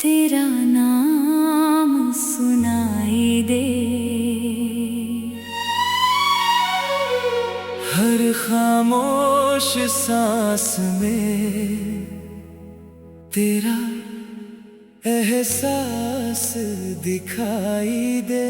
तेरा नाम सुनाई दे। हर खामोश सांस में तेरा एहसास दिखाई दे।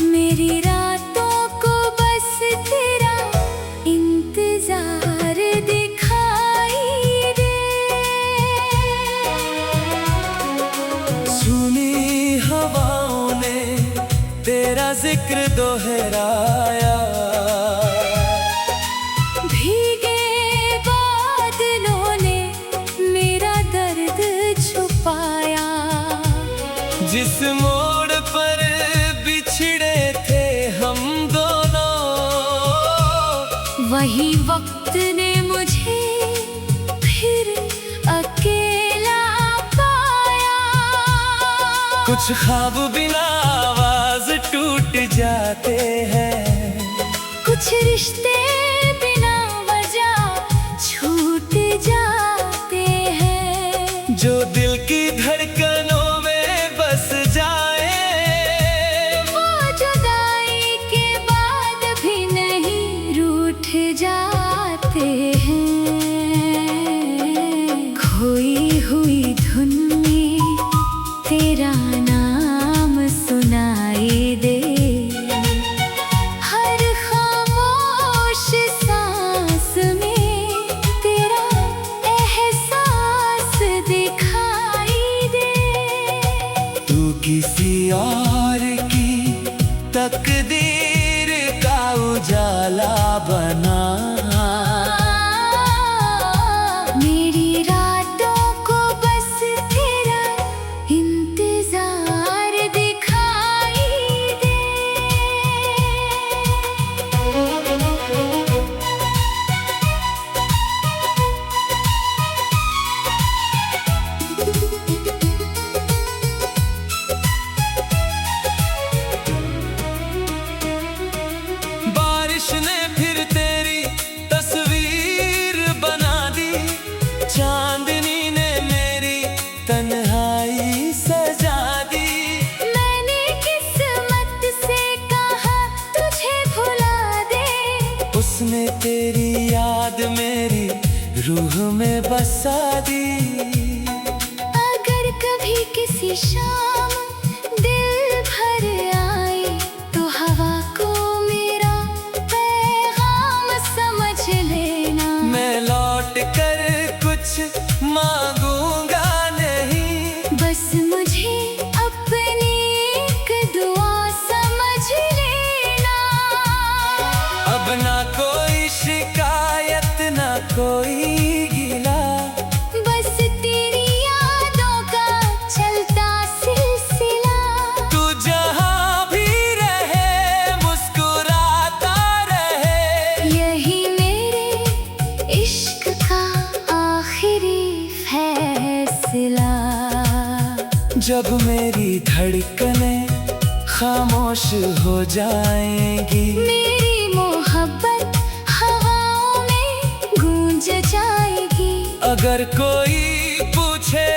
मेरी रातों को बस तेरा इंतजार दिखाई दे। सुनी हवाओं ने तेरा जिक्र दोहराया, भीगे बादलों ने मेरा दर्द छुपाया। जिस मोड़ पर बिछड़े थे हम दोनों, वही वक्त ने मुझे फिर अकेला पाया। कुछ ख्वाब बिना आवाज टूट जाते हैं, कुछ रिश्ते बिना वजह छूट जाते हैं। जो दिल की धड़कनों में बस जाए, वो जुदाई के बाद भी नहीं रूठ जाते हैं। खोई हुई धुन में तेरा नाम सुनाई दे। हर खामोश सांस में तेरा एहसास दिखाई दे। तू किसी और की तकदीर का उजाला बना। मेरी रातों को बस तेरा इंतजार दिखाई दे। बारिश ने फिर तेरी तस्वीर बना दी, चांदनी ने मेरी तन्हाई सजा दी। मैंने किस्मत से कहा तुझे भुला दे, उसने तेरी याद मेरी रूह में बसा दी। अगर कभी किसी शाम दिल भर आए, तो हवा को मेरा पैगाम समझ लेना। मैं लौट कर कुछ मांगूंगा नहीं, बस मुझे अपनी एक दुआ समझ लेना। अब ना कोई शिकायत ना कोई गिला, बस तेरी यादों का चलता सिलसिला। तू जहाँ भी रहे मुस्कुराता रहे। यही मेरे इश्क का आखिरी फैसला। जब मेरी धड़कनें खामोश हो जाएंगी, मेरी मोहब्बत हवाओं में गूंज जाएगी। अगर कोई पूछे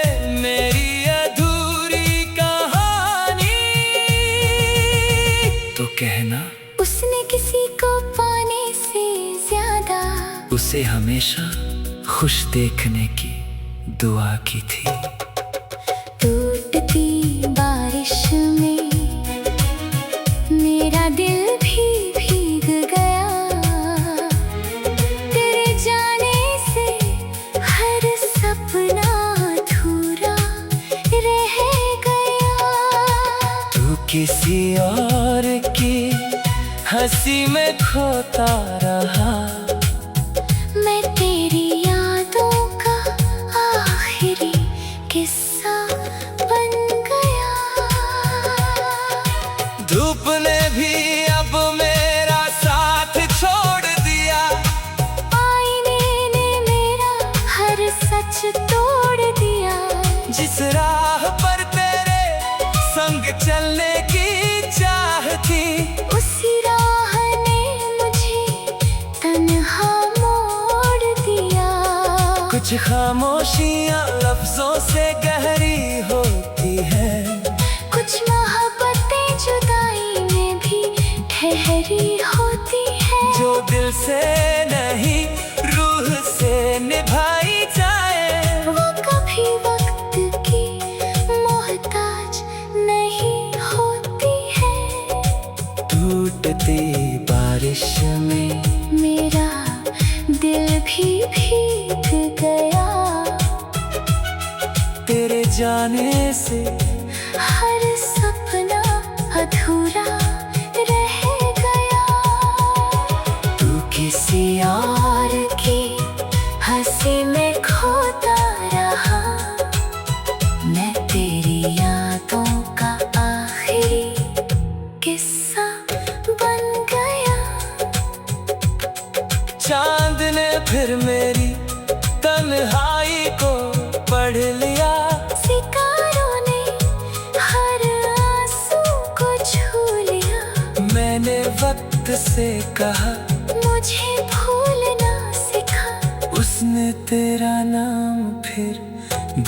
मेरी अधूरी कहानी, तो कहना उसने किसी को पाने से ज्यादा उसे हमेशा खुश देखने की दुआ की थी। टूटती बारिश में मेरा दिल भी भीग गया। तेरे जाने से हर सपना अधूरा रह गया। तू किसी और की हंसी में खोता रहा, मैं तेरी यादों का आखिरी किस्सा बन गया। आगे चलने की चाह थी। उसी राह ने मुझे तन्हा मोड़ दिया। कुछ खामोशियां लफ्जों से गहरी होती है, कुछ मोहब्बतें जुदाई में भी ठहरी होती है। जो दिल से नहीं रूह से निभाई जाए, वो कभी वक्त की मोहताज नहीं होती है। टूटती बारिश में मेरा दिल भी भीग गया। तेरे जाने से हर सपना अधूरा रह गया। तू किसी और की हंसी में खोता रहा, मैं तेरी यादों का आखिरी किस्सा बन गया। चांद ने फिर मेरी तन्हाई को पढ़ लिया। सितारों ने हर आंसू को छू लिया। मैंने वक्त से कहा, मुझे भूलना सिखा। उसने तेरा नाम फिर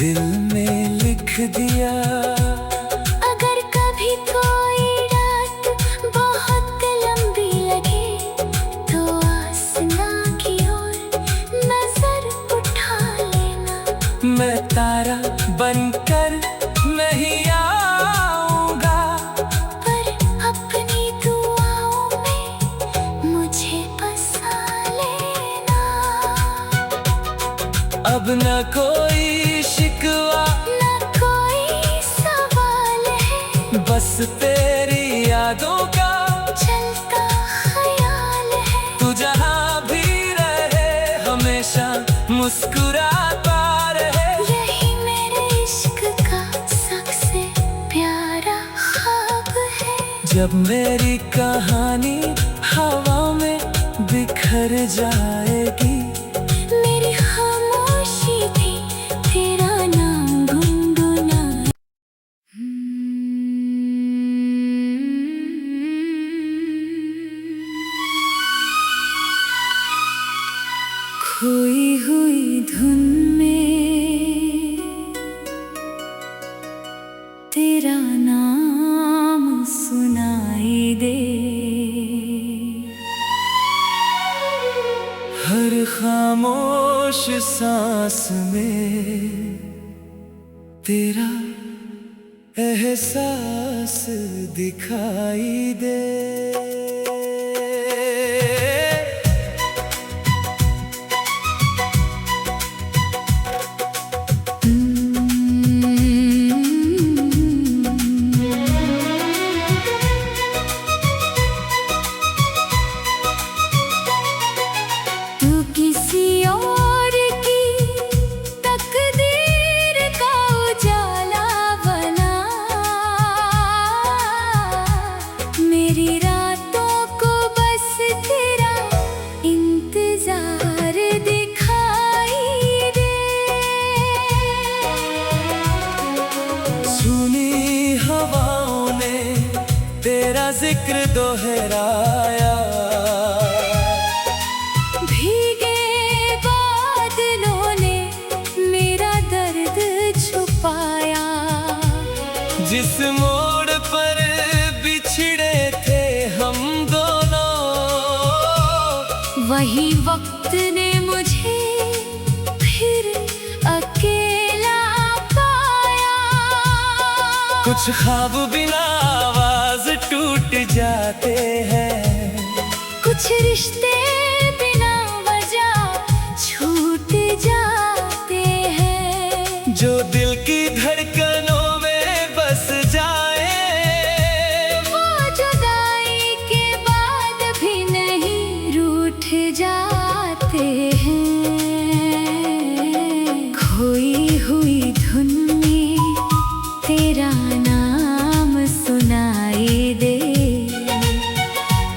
दिल में लिख दिया। अगर कभी कोई रात बहुत लंबी लगे, तो आसमां की ओर नजर उठा लेना। मैं तारा बनकर नहीं आऊंगा, पर अपनी दुआओं में मुझे बसा लेना। अब न कोई शिकवा ना कोई सवाल है, बस तेरी यादों का चलता ख्याल है। तू जहाँ भी रहे हमेशा मुस्कुराता रहे। यही मेरे इश्क का सबसे प्यारा ख्वाब है। जब मेरी कहानी हवा में बिखर जाएगी, मेरी खामोशी भी तेरा नाम गुनगुना। खोई हुई धुन में तेरा नाम सुनाई दे। हर खामोश सांस में तेरा एहसास दिखाई दे। तू किसी और की तकदीर का उजाला बना। मेरी रातों को बस तेरा इंतजार दिखाई दे। सुनी हवाओं ने तेरा जिक्र दोहराया, भीगे बादलों ने मेरा दर्द छुपाया। जिस मोड़ पर बिछड़े थे हम दोनों, वही वक्त ने मुझे फिर अकेला पाया। कुछ ख्वाब बिना आवाज टूट जाते हैं, कुछ रिश्ते बिना वजह छूट जाते हैं। जो दिल की धड़कनों में बस जाए, वो जुदाई के बाद भी नहीं रूठ जाते हैं। खोई हुई धुन में तेरा नाम सुनाई दे।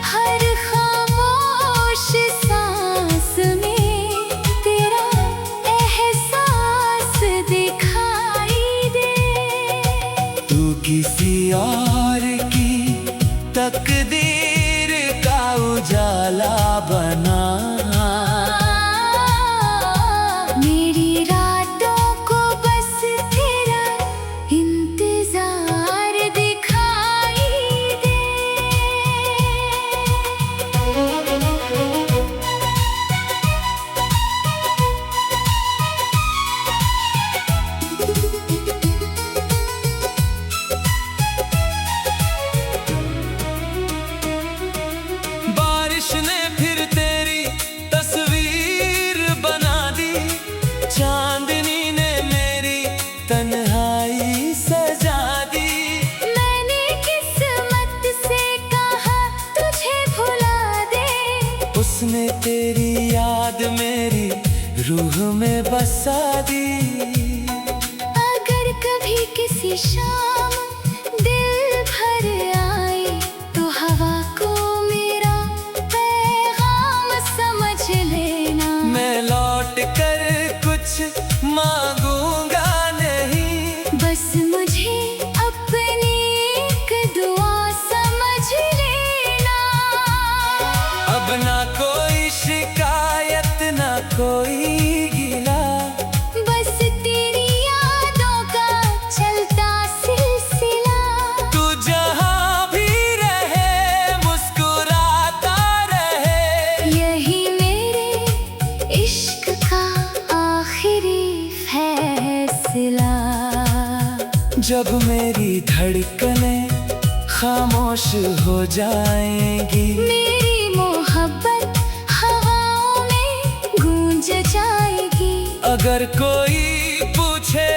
हर खामोश सांस में तेरा एहसास दिखाई दे। तू किसी और की तकदीर का उजाला बना। मेरी रातों को बस तेरा इंतजार दिखाई दे। बारिश ने फिर तेरी तस्वीर बना दी, चांदनी ने मेरी तन्हाई सजा दी। मैंने किस्मत से कहा तुझे भुला दे, उसने तेरी याद मेरी रूह में बसा दी। अगर कभी किसी शाम दिल भर आए तो हवा को मेरा पैगाम समझ लेना। मैं लौट कर कुछ मांगूंगा नहीं, बस मुझे अपनी एक दुआ समझ लेना। अब ना कोई शिकायत ना कोई गिला, बस तेरी यादों का चलता सिलसिला। तू जहाँ भी रहे मुस्कुराता रहे। यही मेरे इश्क का आखिरी फैसला। जब मेरी धड़कनें खामोश हो जाएंगी, मेरी मोहब्बत हवाओं में गूंज जाएगी। अगर कोई पूछे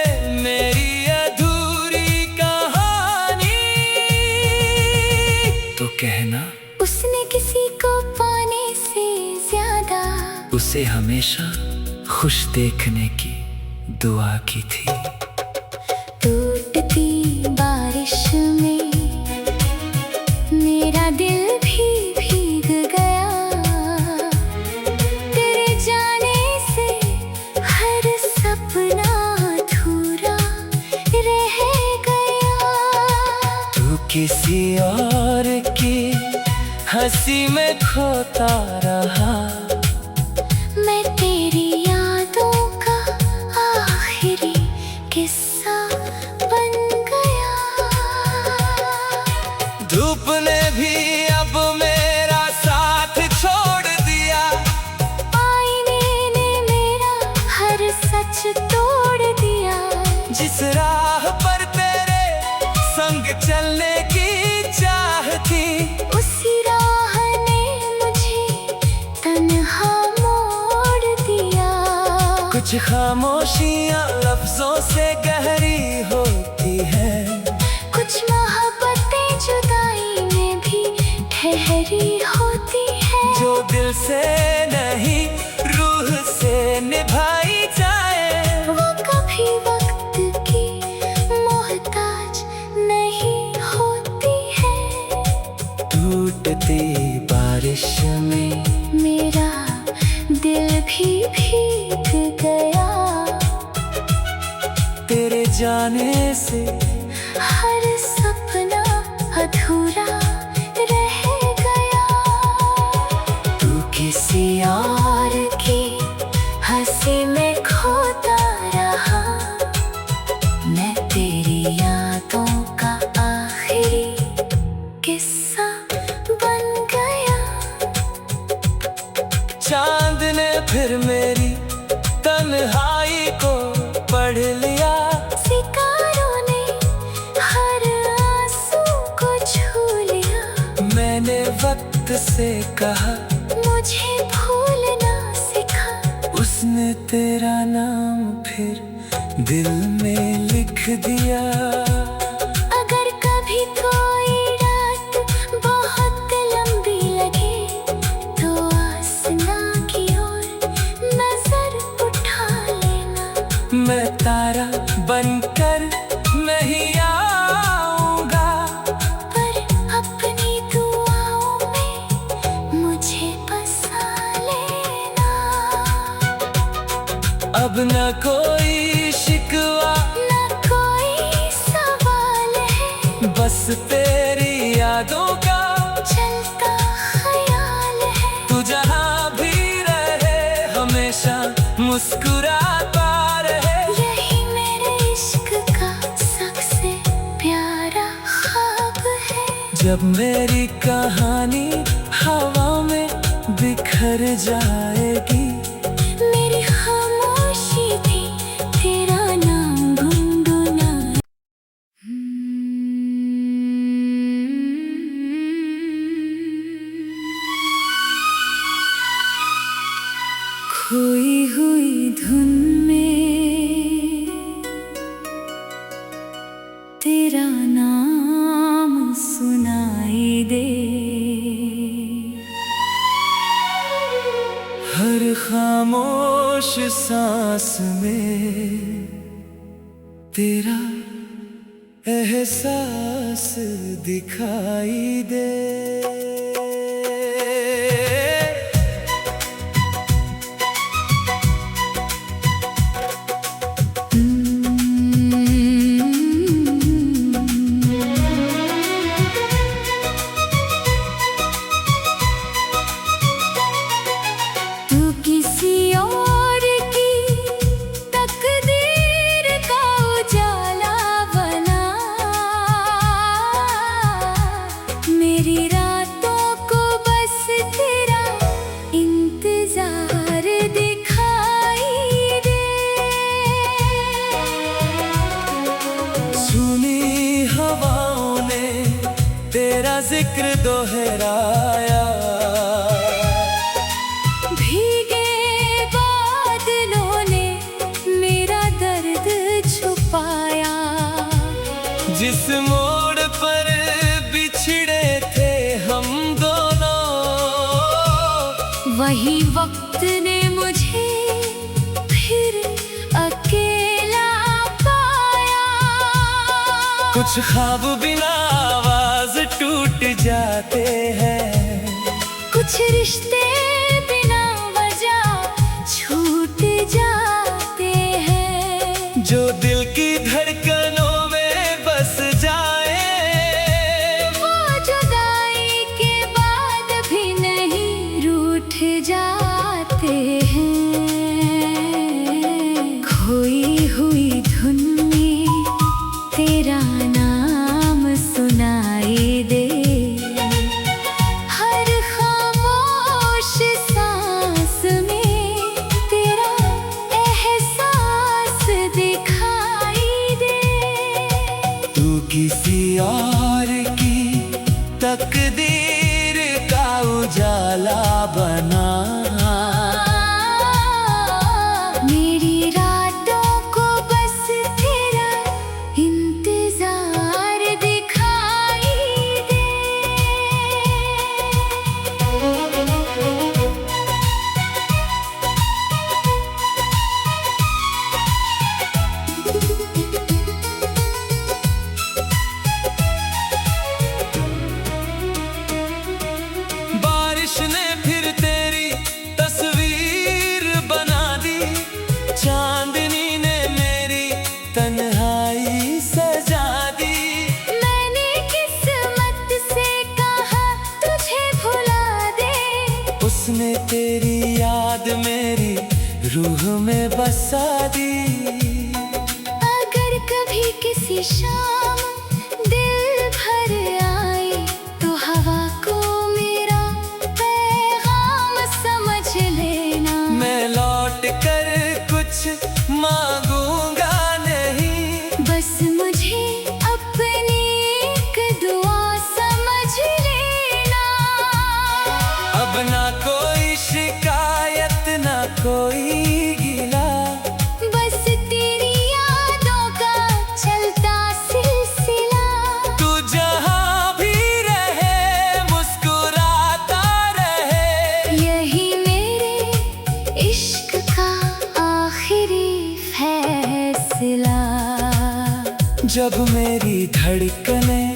मेरी अधूरी कहानी, तो कहना उसने किसी को पाने से ज्यादा उसे हमेशा खुश देखने की दुआ की थी। टूटती बारिश में मेरा दिल भी भीग गया। तेरे जाने से हर सपना अधूरा रह गया। तू किसी और की हंसी में खोता रहा, मैं तेरी यादों का आखिरी किस्सा बन गया। धूप ने भी अब मेरा साथ छोड़ दिया, आईने ने मेरा हर सच तोड़ दिया। जिस राह पर तेरे संग चलने की चाह थी, उसी राह ने मुझे तन्हा मोड़ दिया। कुछ खामोशियां लफ्जों से गहरी होती है, कुछ मोहब्बतें जुदाई में भी ठहरी होती है। जो दिल से नहीं रूह से निभाई जाए, वो कभी वक्त की मोहताज नहीं होती है। टूटती बारिश में मेरा दिल भी भीग गया। तेरे जाने से हर सपना अधूरा रह गया। तू किसी और की हंसी में खोता रहा, मैं तेरी यादों का आखिरी किस्सा बन गया। चांद ने फिर मेरी तन्हाई को पढ़ लिया, सितारों ने हर आंसू को छू लिया। मैंने वक्त से कहा मुझे भूलना सिखा, उसने तेरा नाम फिर दिल में लिख दिया। अगर कभी कोई रात बहुत लंबी लगे तो आसमां की ओर नजर उठा लेना। मैं तारा बनकर नहीं आऊंगा, पर अपनी दुआओं में मुझे बसा लेना। अब न कोई शिकवा न कोई सवाल बस तेरी यादों का चलता ख्याल है। तू जहाँ भी रहे हमेशा मुस्कुराता रहे। यही मेरे इश्क का सबसे प्यारा ख्वाब है। जब मेरी कहानी हवा में बिखर जाएगी, मेरी खामोशी भी तेरा नाम गुनगुनाए। खोई हुई धुन में तेरा नाम सुनाई दे। हर खामोश सांस में तेरा एहसास दिखाई दे। तू किसी और की तकदीर का उजाला बना। मेरी रातों को बस तेरा इंतजार दिखाई दे। सुनी हवाओं ने तेरा जिक्र दोहराया। भीगे बादलों ने मेरा दर्द छुपाया। जिस मोड़ पर बिछड़े थे हम दोनों, वही वक्त ने मुझे फिर अकेला पाया। कुछ ख्वाब बिना आवाज टूट जाते हैं। कुछ रिश्ते बिना वजह छूट जाते हैं। जो दिल की धड़कनों में बस जाए, वो जुदाई के बाद भी नहीं रूठ जाते हैं। खोई हुई धुन में तेरा नाम सुनाई दे। हर खामोश सांस में तेरा एहसास दिखाई दे। तू किसी और की तकदीर का उजाला बना। मेरी रातों को बस तेरा इंतजार दिखाई दे। बारिश ने फिर तेरी तस्वीर बना दी। चांदनी ने मेरी तन्हाई सजा दी। मैंने किस्मत से कहा तुझे भुला दे। उसने तेरी याद मेरी रूह में बसा दी। अगर कभी किसी शाम दिल भर आए तो हवा को मेरा पैगाम समझ लेना। मैं लौट कर कुछ मांगूंगा नहीं, बस मुझे अपनी एक दुआ समझ लेना। अब ना कोई शिकायत ना कोई गिला। बस तेरी यादों का चलता सिलसिला। तू जहाँ भी रहे मुस्कुराता रहे। यही मेरे इश्क का आखिरी फैसला। जब मेरी धड़कनें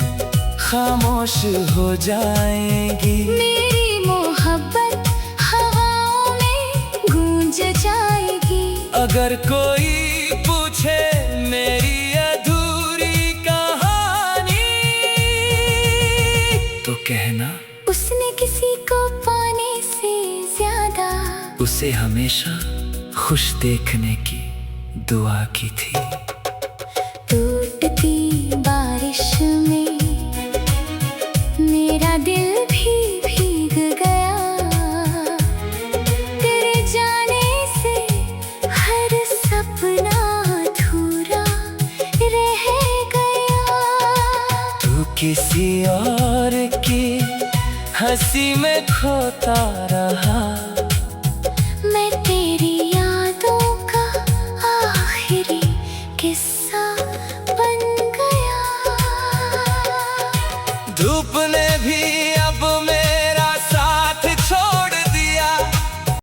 खामोश हो जाएंगी, मेरी मोहब्बत हवाओं में गूंज जाएगी। अगर कोई पूछे मेरी अधूरी कहानी, कहना उसने किसी को पाने से ज्यादा उसे हमेशा खुश देखने की दुआ की थी। टूटती बारिश में मेरा दिल भी भीग गया, तेरे जाने से हर सपना अधूरा रह गया। तू किसी और की हंसी में खोता रहा, मैं तेरी यादों का आखिरी किस्सा बन गया। धूप